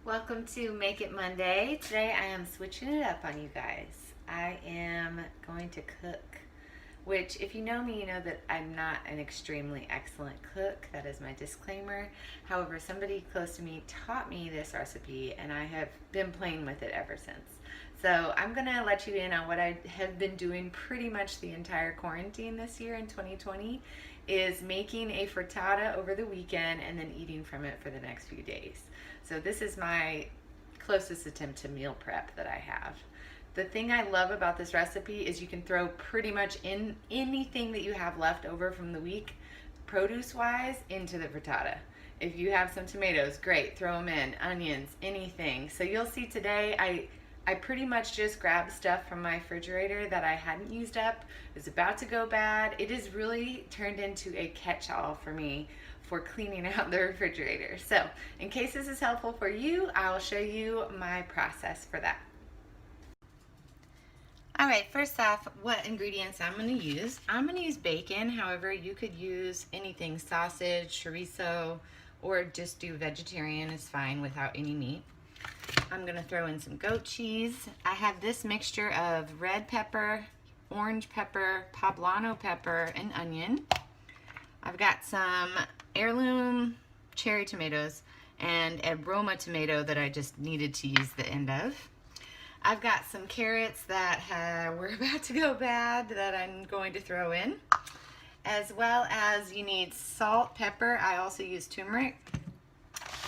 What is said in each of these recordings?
Welcome to Make It Monday. Today I am switching it up on you guys. I am going to cook, which if you know me, you know that I'm not an extremely excellent cook. That is my disclaimer. However, somebody close to me taught me this recipe and I have been playing with it ever since. So I'm going to let you in on what I have been doing pretty much the entire quarantine this year in 2020 is making a frittata over the weekend and then eating from it for the next few days. So this is my closest attempt to meal prep that I have. The thing I love about this recipe is you can throw pretty much in anything that you have left over from the week, produce-wise, into the frittata. If you have some tomatoes, great, throw them in, onions, anything. So you'll see today I pretty much just grabbed stuff from my refrigerator that I hadn't used up. It was about to go bad. It has really turned into a catch-all for me for cleaning out the refrigerator. So in case this is helpful for you, I'll show you my process for that. All right, first off, what ingredients I'm going to use. I'm going to use bacon. However, you could use anything, sausage, chorizo, or just do vegetarian is fine without any meat. I'm going to throw in some goat cheese. I have this mixture of red pepper, orange pepper, poblano pepper, and onion. I've got some heirloom cherry tomatoes and a Roma tomato that I just needed to use the end of. I've got some carrots that were about to go bad that I'm going to throw in, as well as you need salt, pepper. I also use turmeric,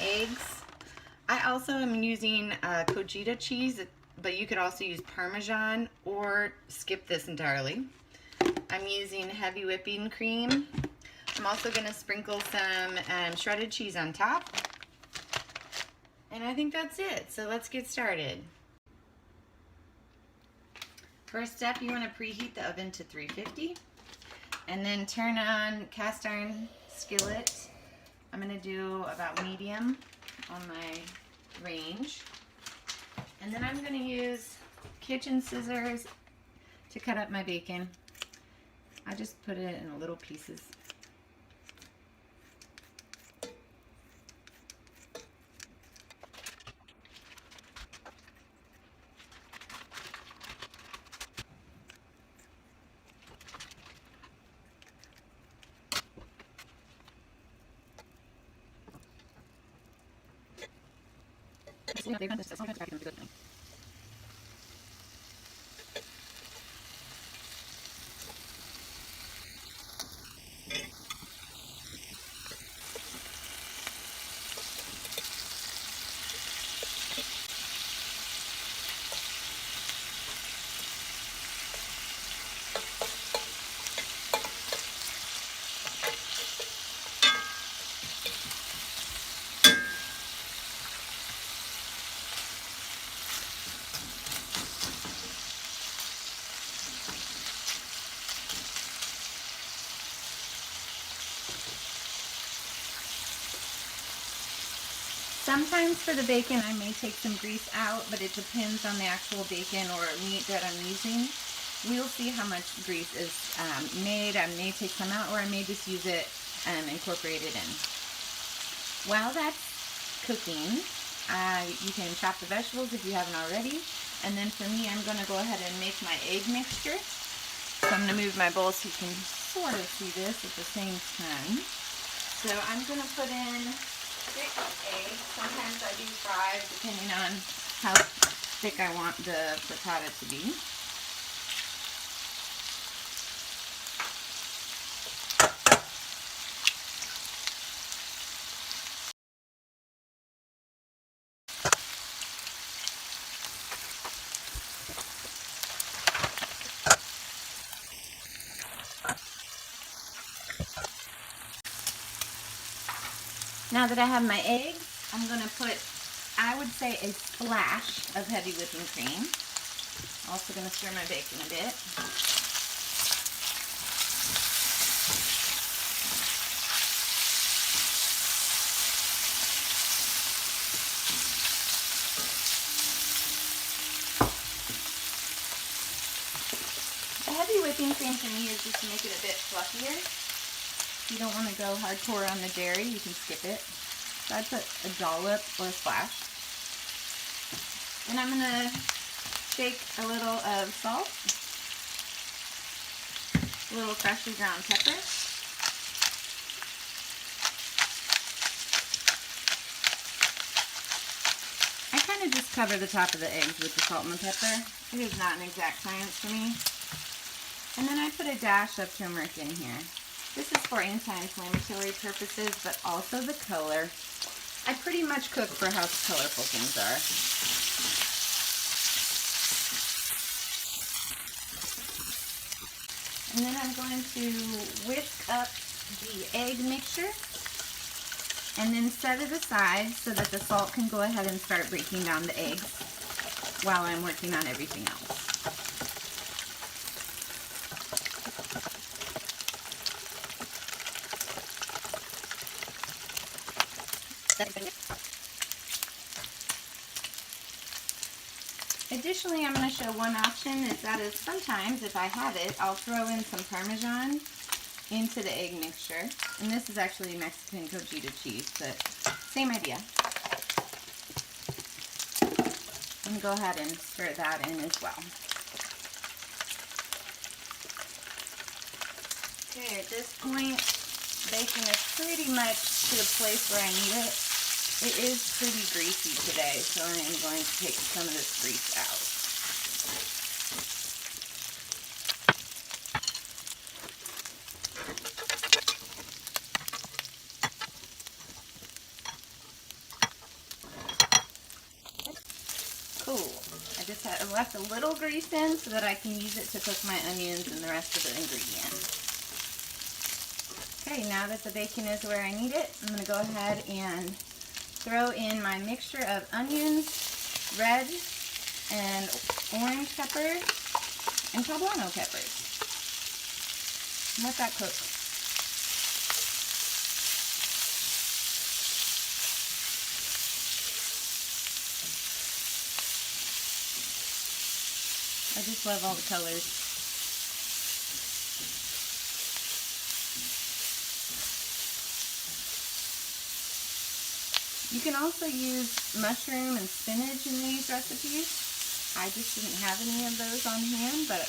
eggs. I also am using cojita cheese, but you could also use parmesan or skip this entirely. I'm using heavy whipping cream. I'm also going to sprinkle some shredded cheese on top. And I think that's it. So let's get started. First step, you want to preheat the oven to 350 and then turn on cast iron skillet. I'm going to do about medium on my range. And then I'm going to use kitchen scissors to cut up my bacon. I just put it in little pieces. Sometimes for the bacon I may take some grease out, but it depends on the actual bacon or meat that I'm using. We'll see how much grease is made. I may take some out, or I may just use it and incorporate it in. While that's cooking, you can chop the vegetables if you haven't already. And then for me, I'm going to go ahead and make my egg mixture. So I'm going to move my bowl so you can sort of see this at the same time. So I'm going to put in 6 eggs. Sometimes I do 5 depending on how thick I want the frittata to be. Now that I have my eggs, I'm going to put, I would say, a splash of heavy whipping cream. Also going to stir my bacon a bit. The heavy whipping cream for me is just to make it a bit fluffier. If you don't want to go hardcore on the dairy, you can skip it. So I put a dollop or a splash. And I'm going to shake a little of salt, a little freshly ground pepper, I kind of just cover the top of the eggs with the salt and the pepper. It is not an exact science for me. And then I put a dash of turmeric in here. This is for anti-inflammatory purposes, but also the color. I pretty much cook for how colorful things are. And then I'm going to whisk up the egg mixture and then set it aside so that the salt can go ahead and start breaking down the eggs while I'm working on everything else. Additionally, I'm going to show one option, that is sometimes, if I have it, I'll throw in some Parmesan into the egg mixture. And this is actually Mexican cojita cheese, but same idea. I'm going to go ahead and stir that in as well. Okay, at this point, bacon is pretty much to the place where I need it. It is pretty greasy today, so I am going to take some of this grease out. Cool. I left a little grease in so that I can use it to cook my onions and the rest of the ingredients. Okay, now that the bacon is where I need it, I'm going to go ahead and throw in my mixture of onions, red and orange pepper, and poblano peppers. And let that cook. I just love all the colors. You can also use mushroom and spinach in these recipes. I just didn't have any of those on hand, but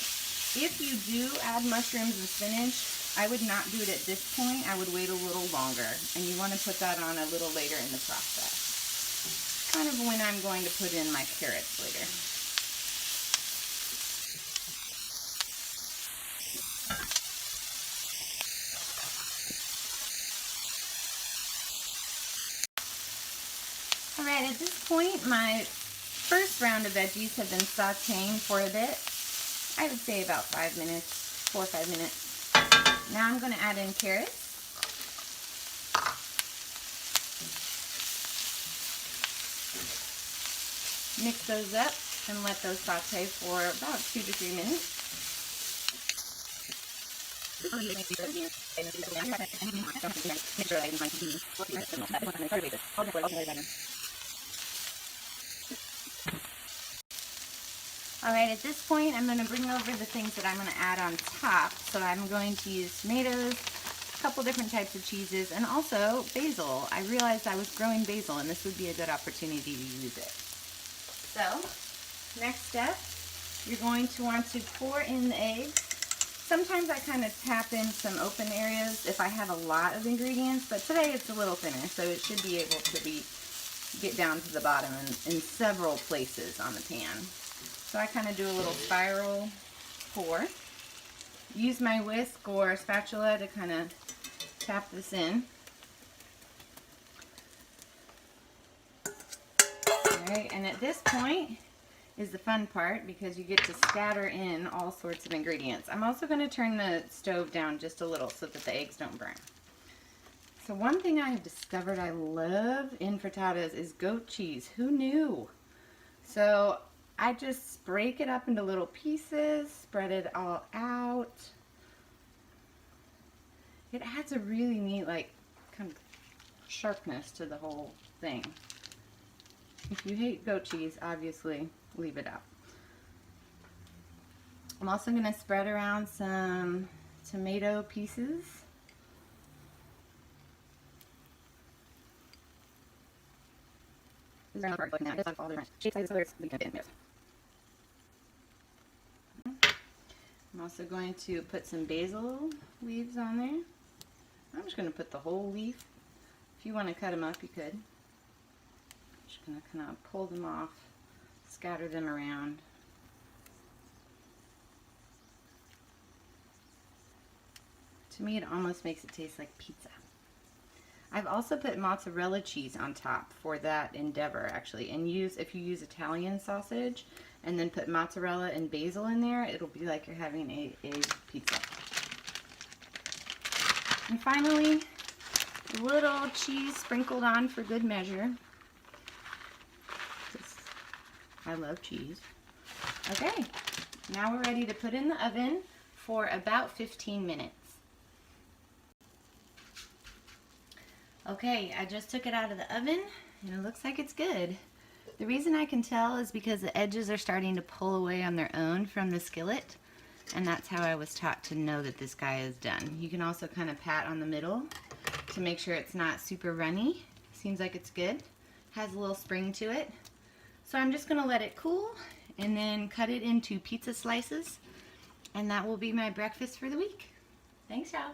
if you do add mushrooms and spinach, I would not do it at this point. I would wait a little longer, and you want to put that on a little later in the process. Kind of when I'm going to put in my carrots later. Alright, at this point, my first round of veggies have been sauteing for a bit. I would say about 5 minutes, 4 or 5 minutes. Now I'm going to add in carrots. Mix those up and let those saute for about 2 to 3 minutes. Alright, at this point I'm going to bring over the things that I'm going to add on top. So I'm going to use tomatoes, a couple different types of cheeses, and also basil. I realized I was growing basil and this would be a good opportunity to use it. So, next step, you're going to want to pour in the eggs. Sometimes I kind of tap in some open areas if I have a lot of ingredients, but today it's a little thinner, so it should be able to get down to the bottom in several places on the pan. So I kind of do a little spiral pour. Use my whisk or spatula to kind of tap this in. Alright, and at this point is the fun part because you get to scatter in all sorts of ingredients. I'm also going to turn the stove down just a little so that the eggs don't burn. So one thing I have discovered I love in frittatas is goat cheese. Who knew? So I just break it up into little pieces, spread it all out. It adds a really neat, like, kind of sharpness to the whole thing. If you hate goat cheese, obviously leave it out. I'm also going to spread around some tomato pieces. This is around part now. It's all different shapes, sizes, colors. We can fit in this. I'm also going to put some basil leaves on there. I'm just going to put the whole leaf. If you want to cut them up, you could. I'm just going to kind of pull them off, scatter them around. To me, it almost makes it taste like pizza. I've also put mozzarella cheese on top for that endeavor, actually. And if you use Italian sausage and then put mozzarella and basil in there, it'll be like you're having a pizza. And finally, a little cheese sprinkled on for good measure. I love cheese. Okay, now we're ready to put in the oven for about 15 minutes. Okay, I just took it out of the oven and it looks like it's good. The reason I can tell is because the edges are starting to pull away on their own from the skillet, and that's how I was taught to know that this guy is done. You can also kind of pat on the middle to make sure it's not super runny. Seems like it's good. Has a little spring to it. So I'm just going to let it cool and then cut it into pizza slices, and that will be my breakfast for the week. Thanks, y'all.